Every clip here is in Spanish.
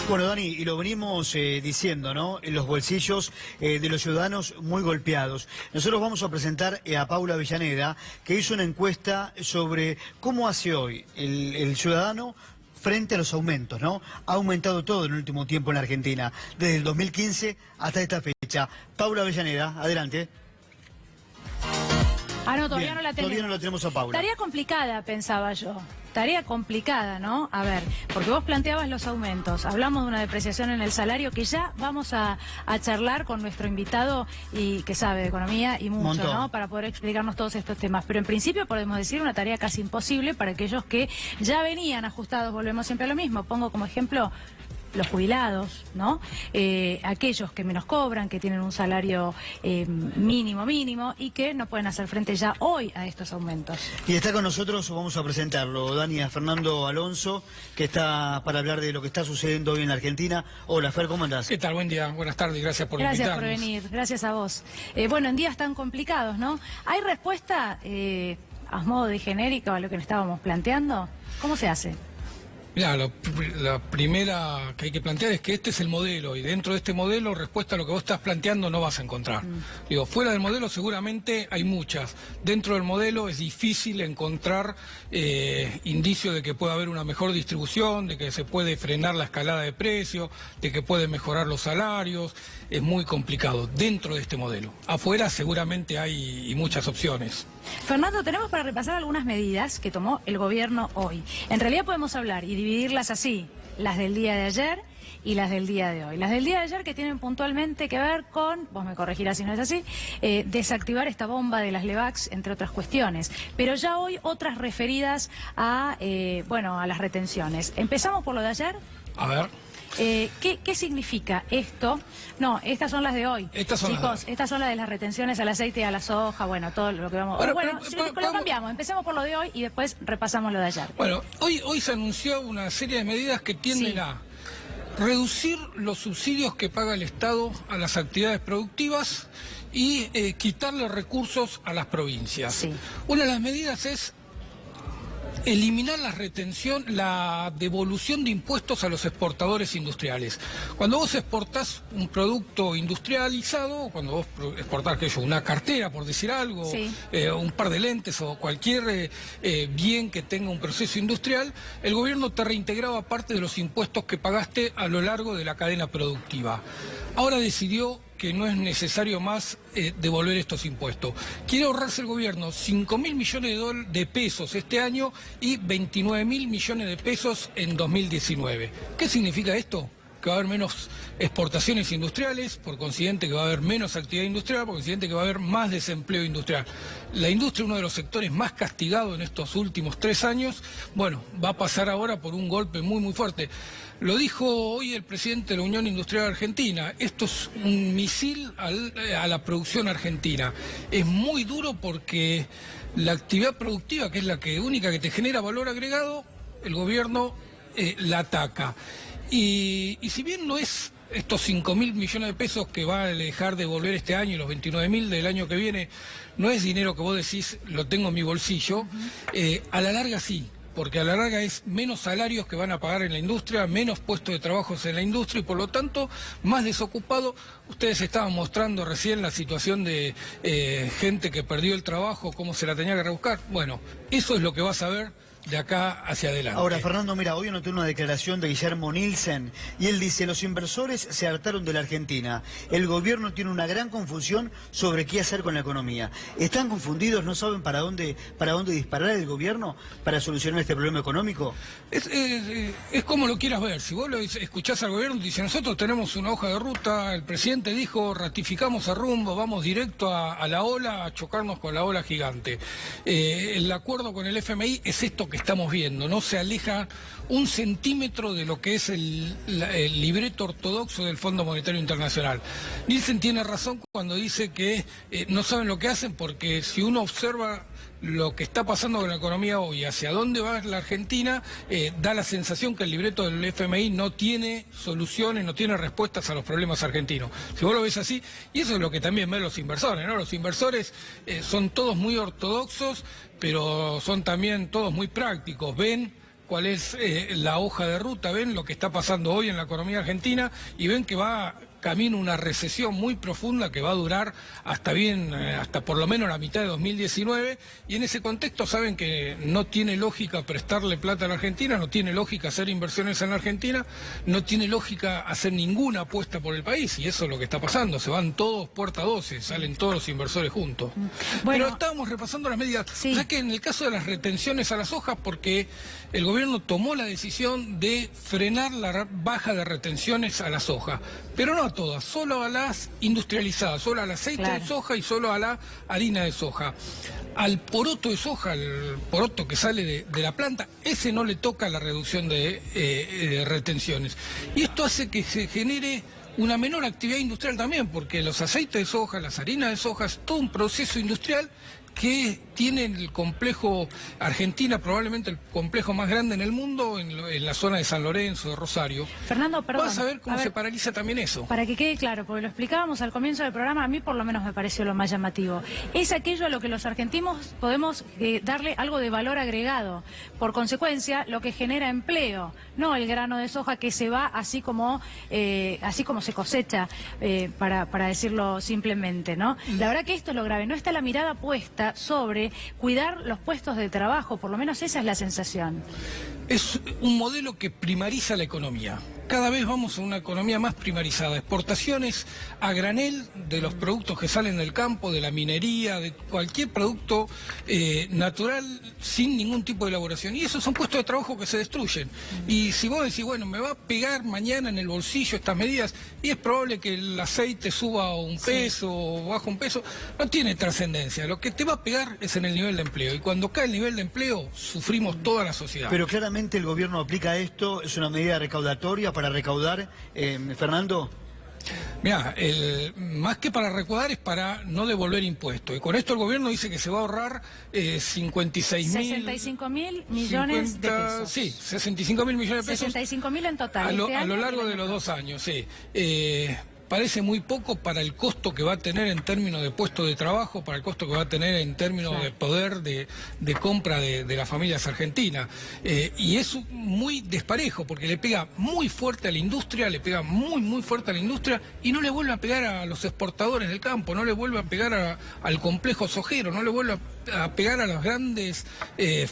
Bueno, Dani, y lo venimos diciendo, ¿no? En los bolsillos de los ciudadanos muy golpeados. Nosotros vamos a presentar a Paula Avellaneda, que hizo una encuesta sobre cómo hace hoy el ciudadano frente a los aumentos, ¿no? Ha aumentado todo en el último tiempo en la Argentina, desde el 2015 hasta esta fecha. Paula Avellaneda, adelante. Ah, no, todavía Bien, no la tenemos. Todavía no la tenemos a Paula. Tarea complicada, pensaba yo. Tarea complicada, ¿no? A ver, porque vos planteabas los aumentos. Hablamos de una depreciación en el salario que ya vamos a charlar con nuestro invitado y que sabe de economía y mucho, Montón. ¿no? Para poder explicarnos todos estos temas. Pero en principio podemos decir una tarea casi imposible para aquellos que ya venían ajustados. Volvemos siempre a lo mismo. Pongo como ejemplo los jubilados, ¿no? Aquellos que menos cobran, que tienen un salario mínimo y que no pueden hacer frente ya hoy a estos aumentos. Y está con nosotros, vamos a presentarlo, Dani, a Fernando Alonso, que está para hablar de lo que está sucediendo hoy en la Argentina. Hola, Fer, ¿cómo andás? ¿Qué tal? Buen día, buenas tardes, gracias por invitarnos. Gracias por venir, gracias a vos. Bueno, en días tan complicados, ¿no? ¿Hay respuesta a modo de genérica a lo que estábamos planteando? ¿Cómo se hace? Mirá, la primera que hay que plantear es que este es el modelo y dentro de este modelo respuesta a lo que vos estás planteando no vas a encontrar. Digo, fuera del modelo seguramente hay muchas. Dentro del modelo es difícil encontrar indicios de que pueda haber una mejor distribución, de que se puede frenar la escalada de precios, de que puede mejorar los salarios. Es muy complicado dentro de este modelo. Afuera seguramente hay muchas opciones. Fernando, tenemos para repasar algunas medidas que tomó el gobierno hoy. En realidad podemos hablar y dividirlas así, las del día de ayer y las del día de hoy. Las del día de ayer que tienen puntualmente que ver con, vos me corregirás si no es así, desactivar esta bomba de las LEVAX, entre otras cuestiones. Pero ya hoy otras referidas a, a las retenciones. Empezamos por lo de ayer. A ver. ¿Qué significa esto? No, estas son las de hoy. Estas son Chicos, las de hoy. Estas son las de las retenciones al aceite y a la soja, bueno, todo lo que vamos... Lo cambiamos, empecemos por lo de hoy y después repasamos lo de ayer. Bueno, hoy se anunció una serie de medidas que tienden a reducir los subsidios que paga el Estado a las actividades productivas y quitarle recursos a las provincias. Sí. Una de las medidas es eliminar la devolución de impuestos a los exportadores industriales. Cuando vos exportás un producto industrializado, cuando vos exportás una cartera, por decir algo, un par de lentes o cualquier bien que tenga un proceso industrial, el gobierno te reintegraba parte de los impuestos que pagaste a lo largo de la cadena productiva. Ahora decidió que no es necesario más devolver estos impuestos. Quiere ahorrarse el gobierno 5.000 millones de pesos este año y 29.000 millones de pesos en 2019. ¿Qué significa esto? Que va a haber menos exportaciones industriales, por consiguiente que va a haber menos actividad industrial, por consiguiente que va a haber más desempleo industrial. La industria, uno de los sectores más castigados en estos últimos 3 años, bueno, va a pasar ahora por un golpe muy fuerte. Lo dijo hoy el presidente de la Unión Industrial Argentina, esto es un misil a la producción argentina. Es muy duro porque la actividad productiva, que es la única que te genera valor agregado, el gobierno la ataca. Y si bien no es estos 5.000 millones de pesos que va a dejar de devolver este año y los 29.000 del año que viene, no es dinero que vos decís, lo tengo en mi bolsillo, a la larga sí. Porque a la larga es menos salarios que van a pagar en la industria, menos puestos de trabajo en la industria y por lo tanto más desocupado. Ustedes estaban mostrando recién la situación de gente que perdió el trabajo, cómo se la tenía que rebuscar. Bueno, eso es lo que vas a ver de acá hacia adelante. Ahora, Fernando, mira, hoy anoté una declaración de Guillermo Nielsen y él dice: los inversores se hartaron de la Argentina. El gobierno tiene una gran confusión sobre qué hacer con la economía. ¿Están confundidos? ¿No saben para dónde disparar el gobierno para solucionar este problema económico? Es como lo quieras ver. Si vos lo escuchás al gobierno, dice: nosotros tenemos una hoja de ruta, el presidente dijo, ratificamos a rumbo, vamos directo a la ola, a chocarnos con la ola gigante. El acuerdo con el FMI es esto que estamos viendo, no se aleja un centímetro de lo que es el libreto ortodoxo del Fondo Monetario Internacional. Nielsen tiene razón cuando dice que no saben lo que hacen, porque si uno observa lo que está pasando con la economía hoy, hacia dónde va la Argentina, da la sensación que el libreto del FMI no tiene soluciones, no tiene respuestas a los problemas argentinos. Si vos lo ves así, y eso es lo que también ven los inversores, ¿no? Los inversores son todos muy ortodoxos, pero son también todos muy prácticos. Ven cuál es la hoja de ruta, ven lo que está pasando hoy en la economía argentina y ven que va camino una recesión muy profunda que va a durar hasta por lo menos la mitad de 2019, y en ese contexto saben que no tiene lógica prestarle plata a la Argentina, no tiene lógica hacer inversiones en la Argentina, no tiene lógica hacer ninguna apuesta por el país, y eso es lo que está pasando, se van todos puerta 12, salen todos los inversores juntos. Bueno, pero estábamos repasando las medidas, sí. O sea que en el caso de las retenciones a las hojas, porque el gobierno tomó la decisión de frenar la baja de retenciones a la soja, pero no a todas, solo a las industrializadas, solo al aceite de soja y solo a la harina de soja. Al poroto de soja, al poroto que sale de la planta, ese no le toca la reducción de retenciones. Y esto hace que se genere una menor actividad industrial también, porque los aceites de soja, las harinas de soja, es todo un proceso industrial que tiene el complejo Argentina, probablemente el complejo más grande en el mundo, en la zona de San Lorenzo, de Rosario. Fernando, perdón. Vas a ver cómo se paraliza también eso. Para que quede claro, porque lo explicábamos al comienzo del programa, a mí por lo menos me pareció lo más llamativo. Es aquello a lo que los argentinos podemos darle algo de valor agregado. Por consecuencia, lo que genera empleo, no el grano de soja que se va así como se cosecha, para decirlo simplemente, ¿no? La verdad que esto es lo grave, no está la mirada puesta sobre cuidar los puestos de trabajo, por lo menos esa es la sensación. Es un modelo que primariza la economía. Cada vez vamos a una economía más primarizada. Exportaciones a granel de los productos que salen del campo, de la minería, de cualquier producto natural sin ningún tipo de elaboración. Y esos son puestos de trabajo que se destruyen. Y si vos decís, bueno, me va a pegar mañana en el bolsillo estas medidas, y es probable que el aceite suba un peso o baja un peso, no tiene trascendencia. Lo que te va a pegar es en el nivel de empleo. Y cuando cae el nivel de empleo, sufrimos toda la sociedad. Pero claramente el gobierno aplica esto, es una medida recaudatoria para recaudar, Fernando. Mirá, más que para recaudar es para no devolver impuestos. Y con esto el gobierno dice que se va a ahorrar 65.000 millones de pesos. Sí, 65.000 millones de pesos. 65.000 en total. A lo largo de los 2 años, sí. Parece muy poco para el costo que va a tener en términos de puestos de trabajo, para el costo que va a tener en términos de poder de compra de las familias argentinas. Y es muy desparejo, porque le pega muy fuerte a la industria, le pega muy fuerte a la industria, y no le vuelve a pegar a los exportadores del campo, no le vuelve a pegar al complejo sojero, no le vuelve a pegar a los grandes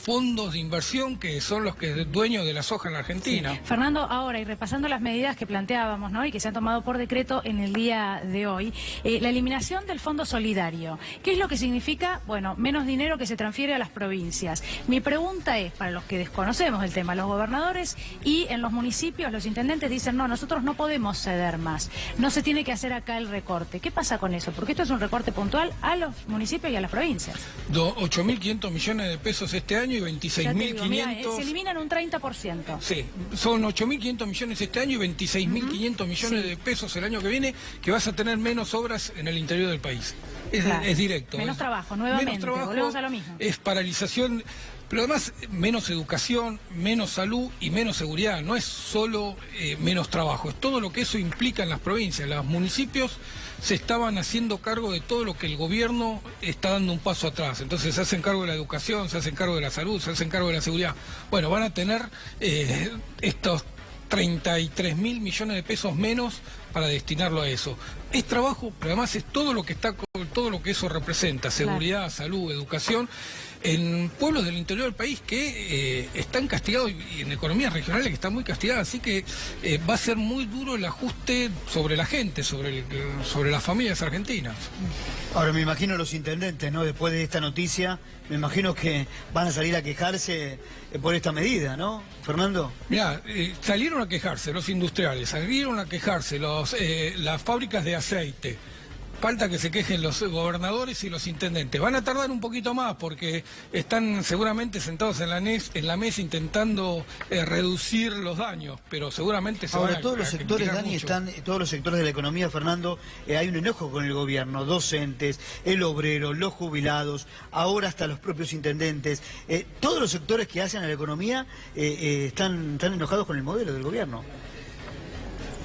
fondos de inversión que son los que dueños de la soja en la Argentina. Sí. Fernando, ahora, y repasando las medidas que planteábamos, ¿no?, y que se han tomado por decreto en el día de hoy, la eliminación del Fondo Solidario. ¿Qué es lo que significa? Bueno, menos dinero que se transfiere a las provincias. Mi pregunta es, para los que desconocemos el tema, los gobernadores y en los municipios, los intendentes dicen, no, nosotros no podemos ceder más, no se tiene que hacer acá el recorte. ¿Qué pasa con eso? Porque esto es un recorte puntual a los municipios y a las provincias. 8.500 millones de pesos este año y 26.500... se eliminan un 30%. Sí, son 8.500 millones este año y 26.500 millones de pesos el año que viene, que vas a tener menos obras en el interior del país. Es directo. Menos trabajo, nuevamente, menos trabajo, volvemos a lo mismo. Es paralización, pero además menos educación, menos salud y menos seguridad. No es solo menos trabajo, es todo lo que eso implica en las provincias. Los municipios se estaban haciendo cargo de todo lo que el gobierno está dando un paso atrás. Entonces se hacen cargo de la educación, se hacen cargo de la salud, se hacen cargo de la seguridad. Bueno, van a tener estos 33.000 millones de pesos menos para destinarlo a eso. Es trabajo, pero además es todo lo que eso representa: seguridad, salud, educación, en pueblos del interior del país que están castigados, y en economías regionales que están muy castigadas, así que va a ser muy duro el ajuste sobre la gente, sobre las familias argentinas. Ahora me imagino los intendentes, ¿no? Después de esta noticia, me imagino que van a salir a quejarse por esta medida, ¿no, Fernando? Mirá, salieron a quejarse los industriales, salieron a quejarse las fábricas de aceite. Falta que se quejen los gobernadores y los intendentes. Van a tardar un poquito más porque están seguramente sentados en la mesa intentando reducir los daños, pero seguramente se van a... Ahora, todos los sectores, Dani, todos los sectores de la economía, Fernando, hay un enojo con el gobierno, docentes, el obrero, los jubilados, ahora hasta los propios intendentes. Todos los sectores que hacen a la economía están enojados con el modelo del gobierno.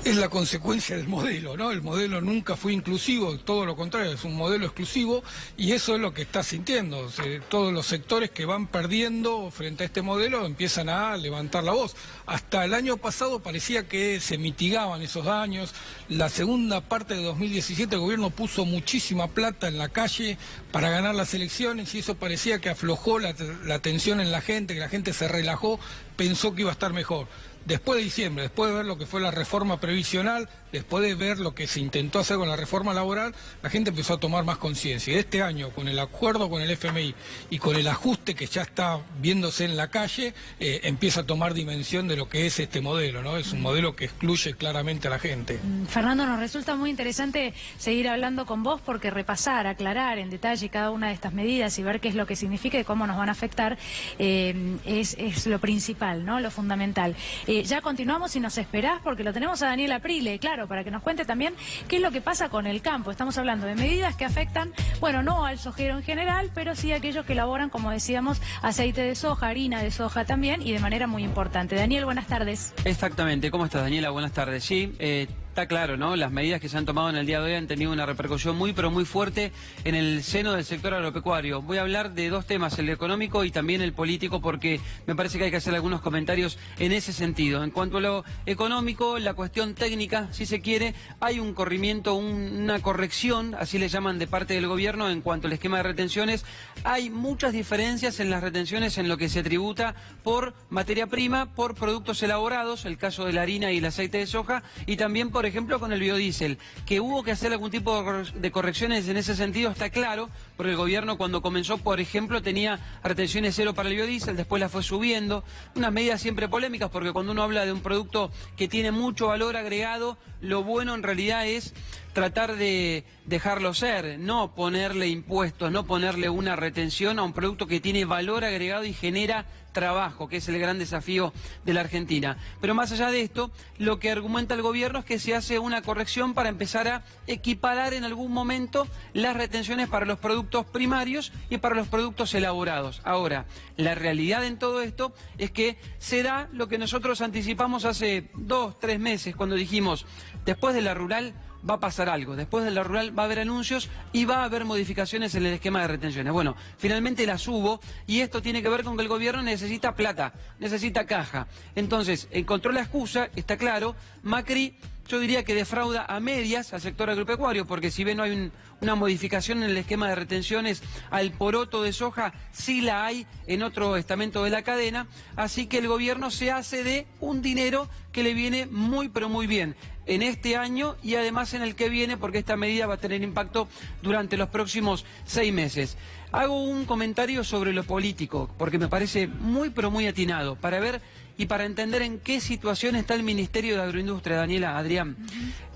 Es la consecuencia del modelo, ¿no? El modelo nunca fue inclusivo, todo lo contrario, es un modelo exclusivo y eso es lo que está sintiendo. O sea, todos los sectores que van perdiendo frente a este modelo empiezan a levantar la voz. Hasta el año pasado parecía que se mitigaban esos daños. La segunda parte de 2017 el gobierno puso muchísima plata en la calle para ganar las elecciones y eso parecía que aflojó la tensión en la gente, que la gente se relajó, pensó que iba a estar mejor. Después de diciembre, después de ver lo que fue la reforma previsional, después de ver lo que se intentó hacer con la reforma laboral, la gente empezó a tomar más conciencia. Y este año, con el acuerdo con el FMI y con el ajuste que ya está viéndose en la calle, empieza a tomar dimensión de lo que es este modelo, ¿no? Es un modelo que excluye claramente a la gente. Fernando, nos resulta muy interesante seguir hablando con vos porque repasar, aclarar en detalle cada una de estas medidas y ver qué es lo que significa y cómo nos van a afectar es lo principal, ¿no? Lo fundamental. Ya continuamos y nos esperás porque lo tenemos a Daniel Aprile, claro, para que nos cuente también qué es lo que pasa con el campo. Estamos hablando de medidas que afectan, bueno, no al sojero en general, pero sí a aquellos que elaboran, como decíamos, aceite de soja, harina de soja también y de manera muy importante. Daniel, buenas tardes. Exactamente. ¿Cómo estás, Daniela? Buenas tardes. Sí, está claro, ¿no? Las medidas que se han tomado en el día de hoy han tenido una repercusión muy, pero muy fuerte en el seno del sector agropecuario. Voy a hablar de dos temas, el económico y también el político, porque me parece que hay que hacer algunos comentarios en ese sentido. En cuanto a lo económico, la cuestión técnica, si se quiere, hay un corrimiento, una corrección, así le llaman de parte del gobierno, en cuanto al esquema de retenciones. Hay muchas diferencias en las retenciones en lo que se tributa por materia prima, por productos elaborados, el caso de la harina y el aceite de soja, y también, por ejemplo, con el biodiesel, que hubo que hacer algún tipo de correcciones en ese sentido, está claro, porque el gobierno cuando comenzó, por ejemplo, tenía retenciones cero para el biodiesel, después la fue subiendo, unas medidas siempre polémicas, porque cuando uno habla de un producto que tiene mucho valor agregado, lo bueno en realidad es tratar de dejarlo ser, no ponerle impuestos, no ponerle una retención a un producto que tiene valor agregado y genera trabajo, que es el gran desafío de la Argentina. Pero más allá de esto, lo que argumenta el gobierno es que se hace una corrección para empezar a equiparar en algún momento las retenciones para los productos primarios y para los productos elaborados. Ahora, la realidad en todo esto es que se da lo que nosotros anticipamos hace 2, 3 meses, cuando dijimos, después de la rural va a pasar algo, después de la rural va a haber anuncios y va a haber modificaciones en el esquema de retenciones. Bueno, finalmente las hubo y esto tiene que ver con que el gobierno necesita plata, necesita caja. Entonces, encontró la excusa, está claro, Macri, yo diría que defrauda a medias al sector agropecuario, porque si bien no hay una modificación en el esquema de retenciones al poroto de soja, sí la hay en otro estamento de la cadena, así que el gobierno se hace de un dinero que le viene muy pero muy bien en este año y además en el que viene, porque esta medida va a tener impacto durante los próximos 6 meses. Hago un comentario sobre lo político, porque me parece muy pero muy atinado, para ver y para entender en qué situación está el Ministerio de Agroindustria, Daniela, Adrián.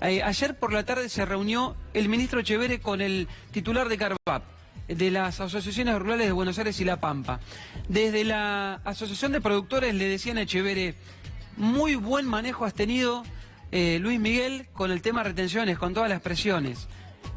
Ayer por la tarde se reunió el ministro Echeverre con el titular de Carvap, de las asociaciones rurales de Buenos Aires y La Pampa. Desde la Asociación de Productores le decían a Echeverre, muy buen manejo has tenido, Luis Miguel, con el tema retenciones, con todas las presiones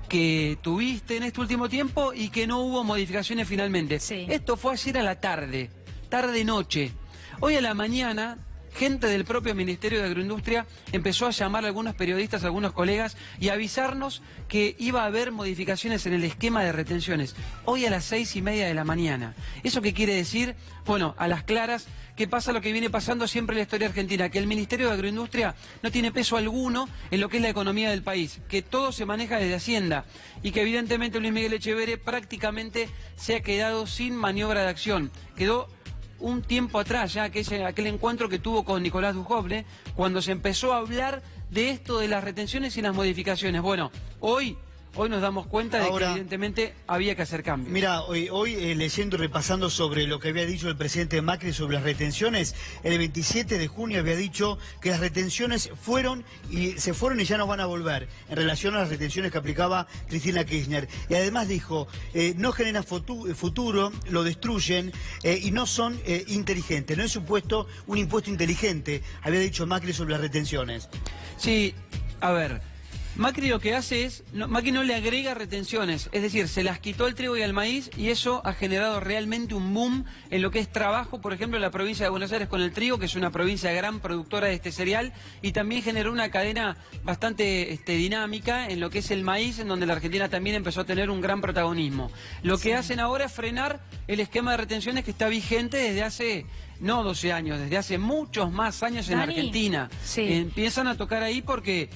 que tuviste en este último tiempo y que no hubo modificaciones finalmente. Sí. Esto fue ayer a la tarde, tarde-noche. Hoy a la mañana, gente del propio Ministerio de Agroindustria empezó a llamar a algunos periodistas, a algunos colegas, y avisarnos que iba a haber modificaciones en el esquema de retenciones. Hoy a las 6:30 de la mañana. ¿Eso qué quiere decir? Bueno, a las claras, que pasa lo que viene pasando siempre en la historia argentina, que el Ministerio de Agroindustria no tiene peso alguno en lo que es la economía del país, que todo se maneja desde Hacienda y que evidentemente Luis Miguel Echeverre prácticamente se ha quedado sin maniobra de acción. Quedó un tiempo atrás, ya aquel encuentro que tuvo con Nicolás Dujovne, cuando se empezó a hablar de esto de las retenciones y las modificaciones. Bueno, hoy nos damos cuenta de que evidentemente había que hacer cambios. Mira, hoy leyendo y repasando sobre lo que había dicho el presidente Macri sobre las retenciones, el 27 de junio había dicho que las retenciones se fueron y ya no van a volver, en relación a las retenciones que aplicaba Cristina Kirchner. Y además dijo, no generan futuro, lo destruyen y no son inteligentes. No es un impuesto inteligente, había dicho Macri sobre las retenciones. Sí, a ver, Macri lo que hace es, Macri no le agrega retenciones, es decir, se las quitó al trigo y al maíz y eso ha generado realmente un boom en lo que es trabajo, por ejemplo, en la provincia de Buenos Aires con el trigo, que es una provincia gran productora de este cereal, y también generó una cadena bastante dinámica en lo que es el maíz, en donde la Argentina también empezó a tener un gran protagonismo. Lo que hacen ahora es frenar el esquema de retenciones que está vigente desde hace... No 12 años, desde hace muchos más años en Dani, Argentina. sí. Empiezan a tocar ahí porque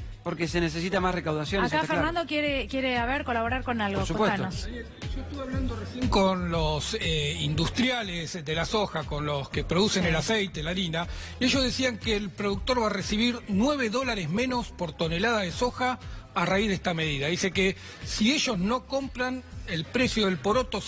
se necesita más recaudación. Acá está Fernando claro. quiere colaborar con algo. Por supuesto. Contanos. Yo estuve hablando recién con los industriales de la soja, con los que producen el aceite, la harina, y ellos decían que el productor va a recibir $9 menos por tonelada de soja a raíz de esta medida. Dice que si ellos no compran, el precio del poroto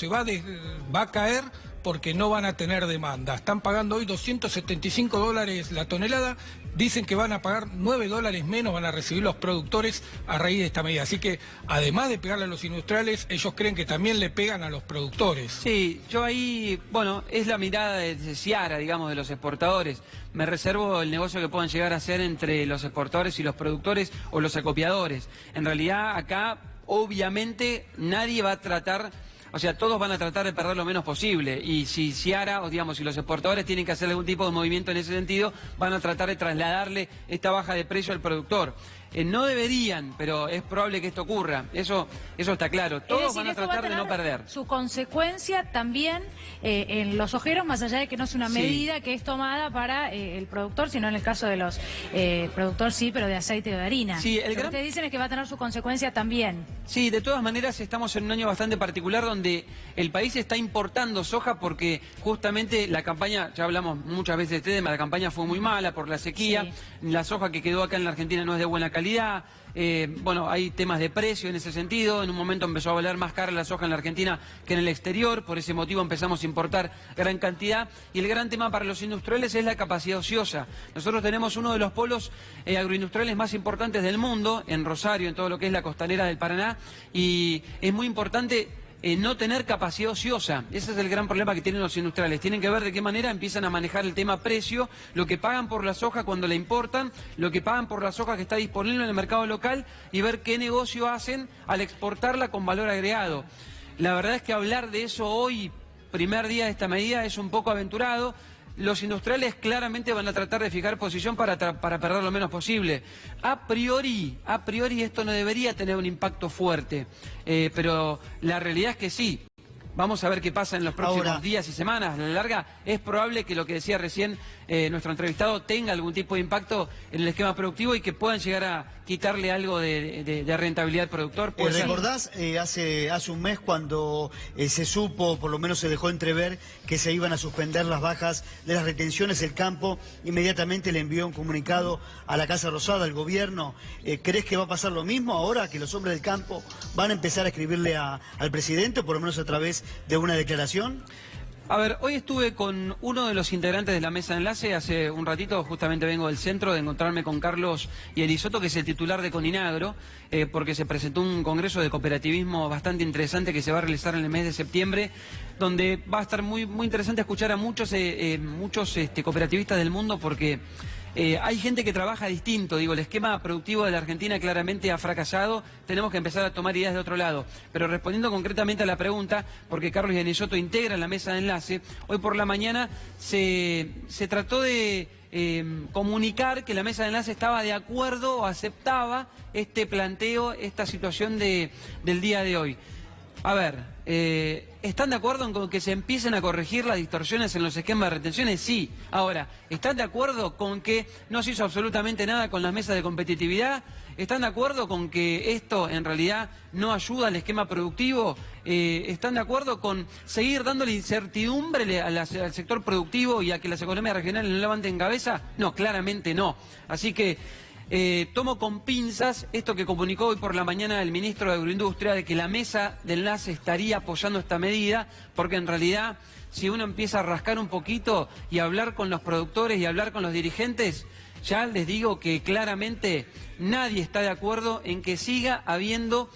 va a caer porque no van a tener demanda. Están pagando hoy $275 la tonelada, dicen que van a pagar $9 menos, van a recibir los productores a raíz de esta medida. Así que, además de pegarle a los industriales, ellos creen que también le pegan a los productores. Sí, yo ahí, bueno, es la mirada de Ciara, digamos, de los exportadores. Me reservo el negocio que puedan llegar a hacer entre los exportadores y los productores o los acopiadores. En realidad, acá, obviamente, nadie va a tratar... O sea, todos van a tratar de perder lo menos posible y si Ciara, o digamos, si los exportadores tienen que hacer algún tipo de movimiento en ese sentido, van a tratar de trasladarle esta baja de precio al productor. No deberían, pero es probable que esto ocurra. Eso está claro. Todos van a tratar de no perder. Su consecuencia también en los ojeros, más allá de que no es una medida que es tomada para el productor, sino en el caso de los productor sí, pero de aceite o de harina. Sí, Lo que ustedes dicen es que va a tener su consecuencia también. Sí, de todas maneras estamos en un año bastante particular donde el país está importando soja porque justamente la campaña, ya hablamos muchas veces de este tema, la campaña fue muy mala por la sequía, la soja que quedó acá en la Argentina no es de buena calidad. Bueno, hay temas de precio en ese sentido. En un momento empezó a valer más cara la soja en la Argentina que en el exterior. Por ese motivo empezamos a importar gran cantidad. Y el gran tema para los industriales es la capacidad ociosa. Nosotros tenemos uno de los polos agroindustriales más importantes del mundo, en Rosario, en todo lo que es la costanera del Paraná. Y es muy importante... no tener capacidad ociosa. Ese es el gran problema que tienen los industriales. Tienen que ver de qué manera empiezan a manejar el tema precio, lo que pagan por la soja cuando la importan, lo que pagan por la soja que está disponible en el mercado local y ver qué negocio hacen al exportarla con valor agregado. La verdad es que hablar de eso hoy, primer día de esta medida, es un poco aventurado. Los industriales claramente van a tratar de fijar posición para perder lo menos posible. A priori esto no debería tener un impacto fuerte, pero la realidad es que sí. Vamos a ver qué pasa en los próximos días y semanas. A la larga es probable que lo que decía recién nuestro entrevistado tenga algún tipo de impacto en el esquema productivo y que puedan llegar a quitarle algo de rentabilidad al productor. ¿Recordás hace un mes cuando se supo, por lo menos se dejó entrever, que se iban a suspender las bajas de las retenciones? El campo inmediatamente le envió un comunicado a la Casa Rosada, al gobierno. ¿Crees que va a pasar lo mismo ahora, que los hombres del campo van a empezar a escribirle al presidente, o por lo menos a través de una declaración? A ver, hoy estuve con uno de los integrantes de la mesa de enlace, hace un ratito justamente vengo del centro de encontrarme con Carlos Ielisoto, que es el titular de Coninagro, porque se presentó un congreso de cooperativismo bastante interesante que se va a realizar en el mes de septiembre, donde va a estar muy interesante escuchar a muchos cooperativistas del mundo, porque hay gente que trabaja distinto. Digo, el esquema productivo de la Argentina claramente ha fracasado, tenemos que empezar a tomar ideas de otro lado. Pero respondiendo concretamente a la pregunta, porque Carlos Ielisoto integra la mesa de enlace, hoy por la mañana se trató de comunicar que la mesa de enlace estaba de acuerdo o aceptaba este planteo, esta situación del día de hoy. A ver, ¿están de acuerdo con que se empiecen a corregir las distorsiones en los esquemas de retenciones? Sí. Ahora, ¿están de acuerdo con que no se hizo absolutamente nada con las mesas de competitividad? ¿Están de acuerdo con que esto en realidad no ayuda al esquema productivo? ¿Están de acuerdo con seguir dándole incertidumbre al sector productivo y a que las economías regionales no levanten cabeza? No, claramente no. Así que tomo con pinzas esto que comunicó hoy por la mañana el ministro de Agroindustria, de que la mesa de enlace estaría apoyando esta medida, porque en realidad si uno empieza a rascar un poquito y a hablar con los productores y a hablar con los dirigentes, ya les digo que claramente nadie está de acuerdo en que siga habiendo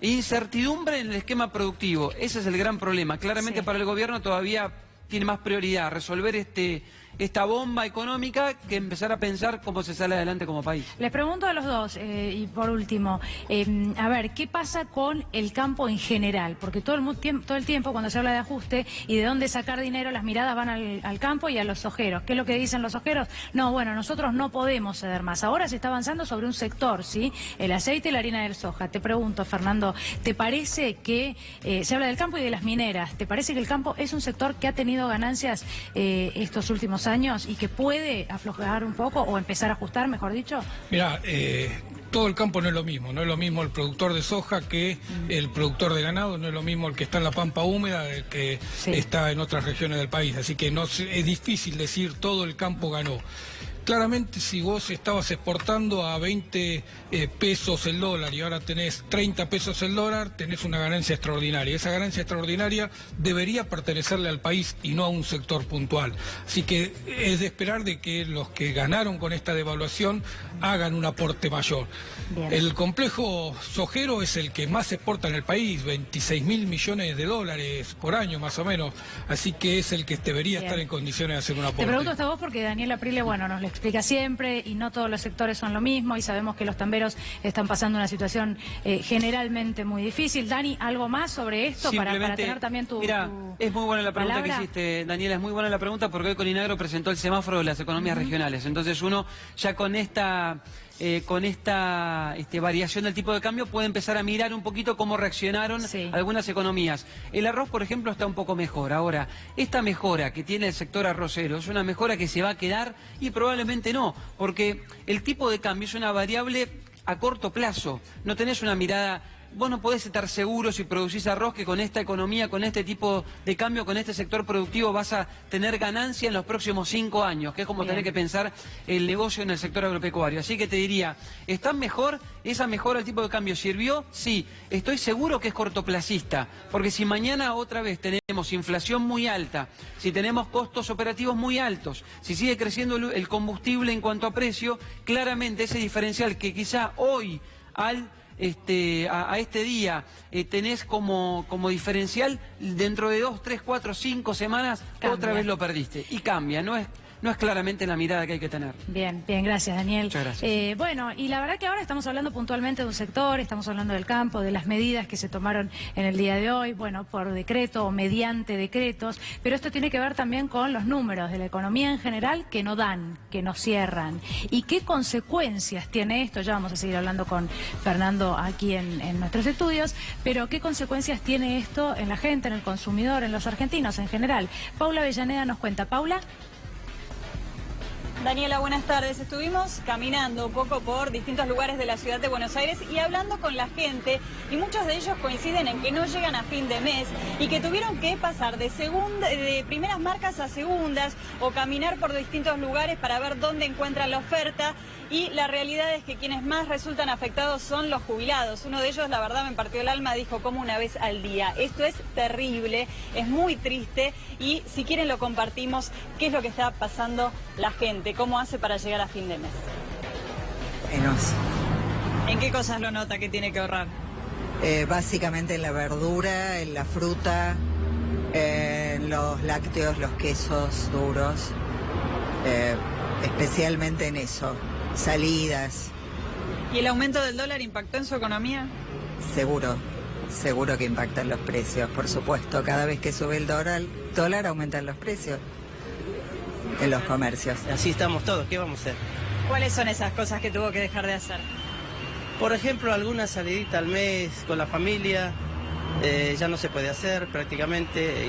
incertidumbre en el esquema productivo. Ese es el gran problema. Claramente para el gobierno todavía tiene más prioridad resolver este esta bomba económica que empezar a pensar cómo se sale adelante como país. Les pregunto a los dos, y por último, a ver, ¿qué pasa con el campo en general? Porque todo el tiempo cuando se habla de ajuste y de dónde sacar dinero, las miradas van al campo y a los ojeros. ¿Qué es lo que dicen los ojeros? No, bueno, nosotros no podemos ceder más. Ahora se está avanzando sobre un sector, ¿sí? El aceite y la harina de soja. Te pregunto, Fernando, ¿te parece que, se habla del campo y de las mineras, ¿te parece que el campo es un sector que ha tenido ganancias estos últimos años y que puede aflojar un poco o empezar a ajustar, mejor dicho? Mira, todo el campo no es lo mismo el productor de soja que el productor de ganado, no es lo mismo el que está en la pampa húmeda del que está en otras regiones del país, así que es difícil decir todo el campo ganó. Claramente, si vos estabas exportando a 20 pesos el dólar y ahora tenés 30 pesos el dólar, tenés una ganancia extraordinaria. Esa ganancia extraordinaria debería pertenecerle al país y no a un sector puntual. Así que es de esperar de que los que ganaron con esta devaluación hagan un aporte mayor. Bien. El complejo sojero es el que más exporta en el país, 26.000 millones de dólares por año más o menos. Así que es el que debería estar en condiciones de hacer un aporte. Te pregunto hasta vos porque Daniel Aprile, bueno, nos lo explica siempre y no todos los sectores son lo mismo y sabemos que los tamberos están pasando una situación generalmente muy difícil. Dani, ¿algo más sobre esto para tener también tu Mira, es muy buena la pregunta palabra que hiciste, Daniela, es muy buena la pregunta porque hoy Coninagro presentó el semáforo de las economías regionales. Entonces uno ya con esta variación del tipo de cambio puede empezar a mirar un poquito cómo reaccionaron algunas economías. El arroz, por ejemplo, está un poco mejor. Ahora, esta mejora que tiene el sector arrocero es una mejora que se va a quedar y probablemente no, porque el tipo de cambio es una variable a corto plazo. No tenés una mirada. Vos no podés estar seguro si producís arroz que con esta economía, con este tipo de cambio, con este sector productivo vas a tener ganancia en los próximos 5 años, que es como tener que pensar el negocio en el sector agropecuario. Así que te diría, ¿está mejor? ¿Esa mejora del tipo de cambio sirvió? Sí. Estoy seguro que es cortoplacista, porque si mañana otra vez tenemos inflación muy alta, si tenemos costos operativos muy altos, si sigue creciendo el combustible en cuanto a precio, claramente ese diferencial que quizá hoy a este día tenés como diferencial, dentro de 2, 3, 4, 5 semanas, otra vez lo perdiste. Y cambia, no es claramente la mirada que hay que tener. Bien, gracias, Daniel. Muchas gracias. Bueno, y la verdad que ahora estamos hablando puntualmente de un sector, estamos hablando del campo, de las medidas que se tomaron en el día de hoy, bueno, por decreto o mediante decretos, pero esto tiene que ver también con los números de la economía en general que no dan, que no cierran. ¿Y qué consecuencias tiene esto? Ya vamos a seguir hablando con Fernando aquí en nuestros estudios, pero ¿qué consecuencias tiene esto en la gente, en el consumidor, en los argentinos en general? Paula Avellaneda nos cuenta. Paula. Daniela, buenas tardes. Estuvimos caminando un poco por distintos lugares de la ciudad de Buenos Aires y hablando con la gente, y muchos de ellos coinciden en que no llegan a fin de mes y que tuvieron que pasar de primeras marcas a segundas o caminar por distintos lugares para ver dónde encuentran la oferta. Y la realidad es que quienes más resultan afectados son los jubilados. Uno de ellos, la verdad, me partió el alma, dijo como una vez al día. Esto es terrible, es muy triste y si quieren lo compartimos. ¿Qué es lo que está pasando la gente? ¿Cómo hace para llegar a fin de mes? Menos. ¿En qué cosas lo nota que tiene que ahorrar? Básicamente en la verdura, en la fruta, en los lácteos, los quesos duros, especialmente en eso. Salidas. ¿Y el aumento del dólar impactó en su economía? Seguro que impactan los precios, por supuesto. Cada vez que sube el dólar aumentan los precios en los comercios. Así estamos todos, ¿qué vamos a hacer? ¿Cuáles son esas cosas que tuvo que dejar de hacer? Por ejemplo, alguna salidita al mes con la familia, ya no se puede hacer prácticamente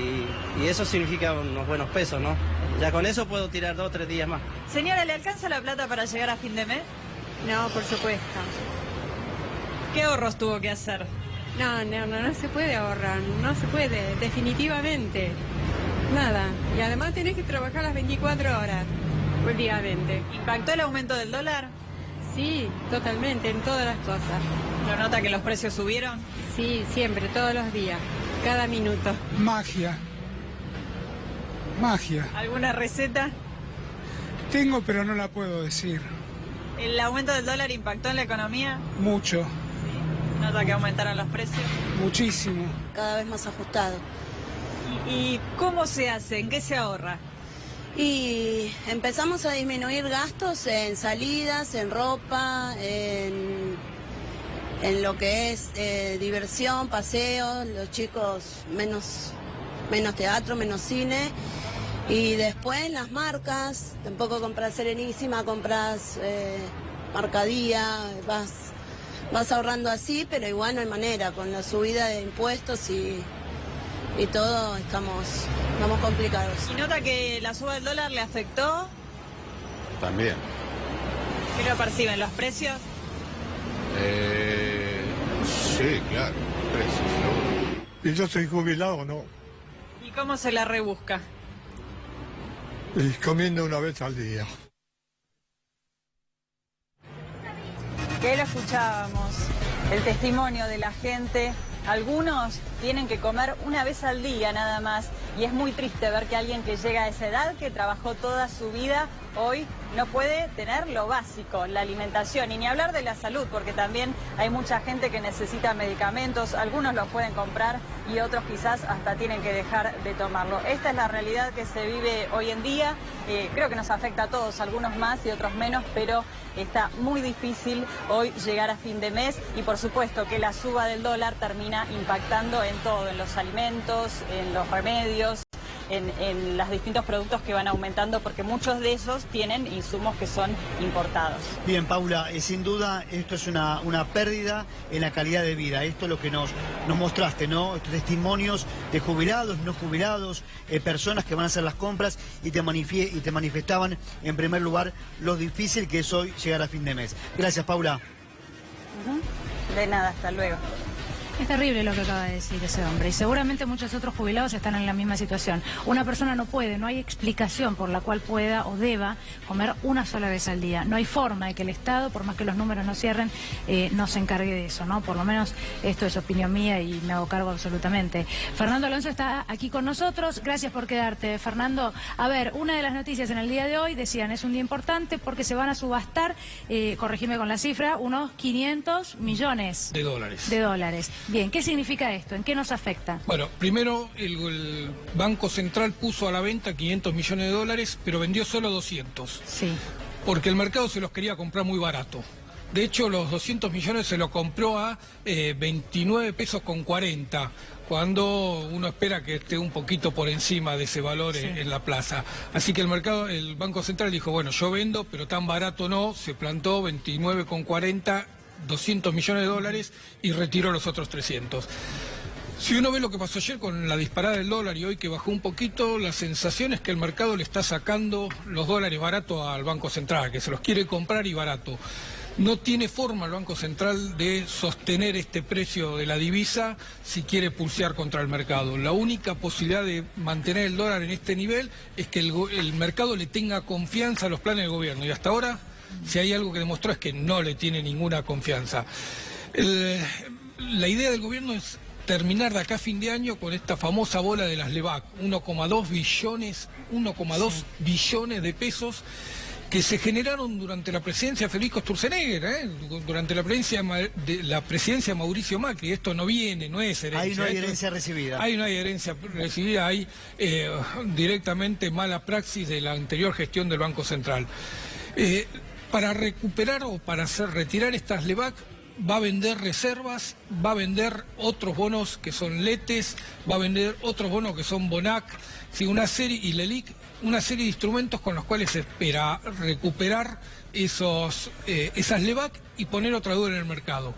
y eso significa unos buenos pesos, ¿no? Ya con eso puedo tirar 2 o 3 días más. Señora, ¿le alcanza la plata para llegar a fin de mes? No, por supuesto. ¿Qué ahorros tuvo que hacer? No se puede ahorrar, no se puede, definitivamente. Nada. Y además tenés que trabajar las 24 horas, últimamente. ¿Impactó el aumento del dólar? Sí, totalmente, en todas las cosas. ¿Lo nota que los precios subieron? Sí, siempre, todos los días, cada minuto. Magia. ¿Alguna receta? Tengo, pero no la puedo decir. ¿El aumento del dólar impactó en la economía? Mucho. ¿Nota que aumentaron los precios? Muchísimo. Cada vez más ajustado. ¿Y cómo se hace? ¿En qué se ahorra? Y empezamos a disminuir gastos en salidas, en ropa, en lo que es diversión, paseos, los chicos menos teatro, menos cine. Y después las marcas, tampoco compras Serenísima, compras Marcadía, vas ahorrando así, pero igual no hay manera, con la subida de impuestos y todo estamos complicados. ¿Y nota que la suba del dólar le afectó? También. ¿Qué lo perciben, los precios? Sí, claro, precios, seguro. Y yo soy jubilado, ¿no? ¿Y cómo se la rebusca? Y comiendo una vez al día. Que lo escuchábamos, el testimonio de la gente. Algunos tienen que comer una vez al día nada más y es muy triste ver que alguien que llega a esa edad, que trabajó toda su vida, hoy no puede tener lo básico, la alimentación, y ni hablar de la salud, porque también hay mucha gente que necesita medicamentos, algunos los pueden comprar y otros quizás hasta tienen que dejar de tomarlo. Esta es la realidad que se vive hoy en día, creo que nos afecta a todos, algunos más y otros menos, pero está muy difícil hoy llegar a fin de mes y por supuesto que la suba del dólar termina impactando en todo, en los alimentos, en los remedios, en los distintos productos que van aumentando, porque muchos de esos tienen insumos que son importados. Bien, Paula, sin duda esto es una pérdida en la calidad de vida. Esto es lo que nos mostraste, ¿no? Estos testimonios de jubilados, no jubilados, personas que van a hacer las compras y te manifestaban en primer lugar lo difícil que es hoy llegar a fin de mes. Gracias, Paula. De nada, hasta luego. Es terrible lo que acaba de decir ese hombre y seguramente muchos otros jubilados están en la misma situación. Una persona no puede, no hay explicación por la cual pueda o deba comer una sola vez al día. No hay forma de que el Estado, por más que los números no cierren, no se encargue de eso, ¿no? Por lo menos esto es opinión mía y me hago cargo absolutamente. Fernando Alonso está aquí con nosotros. Gracias por quedarte, Fernando. A ver, una de las noticias en el día de hoy, decían, es un día importante porque se van a subastar, corregime con la cifra, unos 500 millones de dólares. De dólares. Bien, ¿qué significa esto? ¿En qué nos afecta? Bueno, primero el Banco Central puso a la venta 500 millones de dólares, pero vendió solo 200. Sí. Porque el mercado se los quería comprar muy barato. De hecho, los 200 millones se los compró a 29 pesos con 40, cuando uno espera que esté un poquito por encima de ese valor en la plaza. Así que el Banco Central dijo, bueno, yo vendo, pero tan barato no, se plantó 29 con 40, 200 millones de dólares y retiró los otros 300. Si uno ve lo que pasó ayer con la disparada del dólar y hoy que bajó un poquito, la sensación es que el mercado le está sacando los dólares baratos al Banco Central, que se los quiere comprar y barato. No tiene forma el Banco Central de sostener este precio de la divisa si quiere pulsear contra el mercado. La única posibilidad de mantener el dólar en este nivel es que el mercado le tenga confianza a los planes del gobierno. Y hasta ahora, si hay algo que demostró es que no le tiene ninguna confianza. La idea del gobierno es terminar de acá a fin de año con esta famosa bola de las LEVAC, 1,2 billones de pesos que se generaron durante la presidencia de Federico Sturzenegger, durante la presidencia de Mauricio Macri. Esto no es herencia. Ahí no hay herencia recibida. Ahí no hay herencia recibida, hay directamente mala praxis de la anterior gestión del Banco Central. Para recuperar o para retirar estas LEVAC, va a vender reservas, va a vender otros bonos que son LETES, va a vender otros bonos que son BONAC, y LELIC, una serie de instrumentos con los cuales se espera recuperar esas LEVAC y poner otra deuda en el mercado.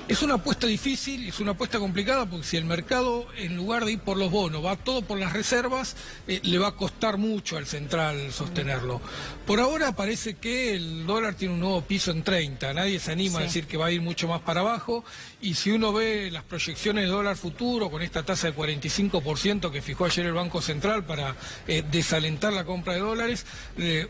Es una apuesta difícil, es una apuesta complicada, porque si el mercado, en lugar de ir por los bonos, va todo por las reservas, le va a costar mucho al central sostenerlo. Por ahora parece que el dólar tiene un nuevo piso en 30, nadie se anima a decir que va a ir mucho más para abajo, y si uno ve las proyecciones de dólar futuro, con esta tasa de 45% que fijó ayer el Banco Central para desalentar la compra de dólares,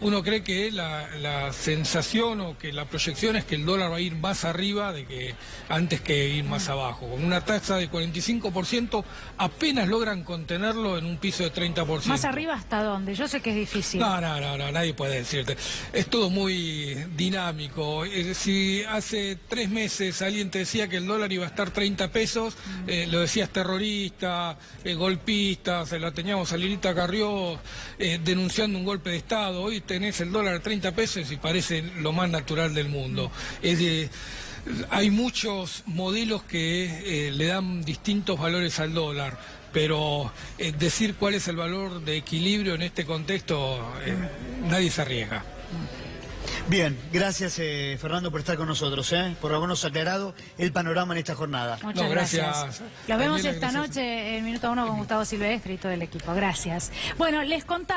uno cree que la sensación o que la proyección es que el dólar va a ir más arriba de que antes antes que ir más abajo. Con una tasa de 45% apenas logran contenerlo en un piso de 30%. ¿Más arriba hasta dónde? Yo sé que es difícil. No, nadie puede decirte. Es todo muy dinámico. Si hace 3 meses alguien te decía que el dólar iba a estar 30 pesos, lo decías terrorista, golpista, se la teníamos a Lilita Carrió denunciando un golpe de Estado. Hoy tenés el dólar a 30 pesos y parece lo más natural del mundo. Hay muchos modelos que le dan distintos valores al dólar, pero decir cuál es el valor de equilibrio en este contexto, nadie se arriesga. Bien, gracias Fernando por estar con nosotros, por habernos aclarado el panorama en esta jornada. Muchas gracias. Los vemos Daniela, esta noche en Minuto 1 con Gustavo Silvestre y todo el equipo. Gracias. Bueno, les contamos.